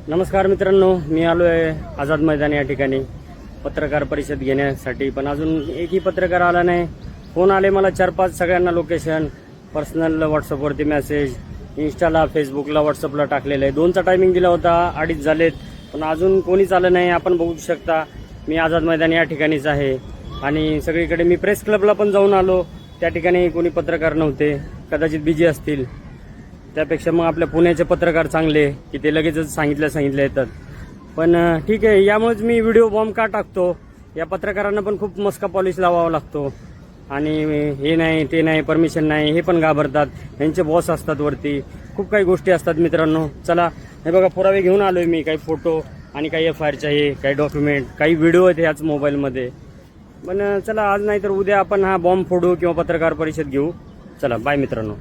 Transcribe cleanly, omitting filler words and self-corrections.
नमस्कार मित्रांनो, मी आलो आहे आझाद मैदान या ठिकाणी पत्रकार परिषद घेण्यासाठी. पण अजून एकही पत्रकार आला नाही. फोन आले मला 4-5 सगळ्यांना, लोकेशन पर्सनल व्हॉट्सअपवरती मेसेज, इंस्टाला, फेसबुकला, व्हॉट्सअपला टाकलेलं आहे. 2चा टायमिंग दिला होता, 2:30 झालेत पण अजून कोणीच आलं नाही. आपण बघू शकता मी आझाद मैदान या ठिकाणीच आहे आणि सगळीकडे मी प्रेस क्लबला पण जाऊन आलो, त्या ठिकाणी कोणी पत्रकार नव्हते, कदाचित बिझी असतील. त्यापेक्षा मग आपल्या पुण्याचे पत्रकार चांगले की ते लगेचच सांगितलं येतात. पण ठीक आहे, यामुळेच मी व्हिडिओ बॉम्ब का टाकतो. या पत्रकारांना पण खूप मस्का पॉलिश लावावा लागतो आणि हे नाही ते नाही, परमिशन नाही, हे पण घाबरतात. यांचे बॉस असतात वरती, खूप काही गोष्टी असतात मित्रांनो. चला, हे बघा पुरावे घेऊन आलोय मी, काही फोटो आणि काही FIRचे आहे, काही डॉक्युमेंट, काही व्हिडिओ आहेत ह्याच मोबाईलमध्ये. पण चला, आज नाही तर उद्या आपण हा बॉम्ब फोडू किंवा पत्रकार परिषद घेऊ. चला, बाय मित्रांनो.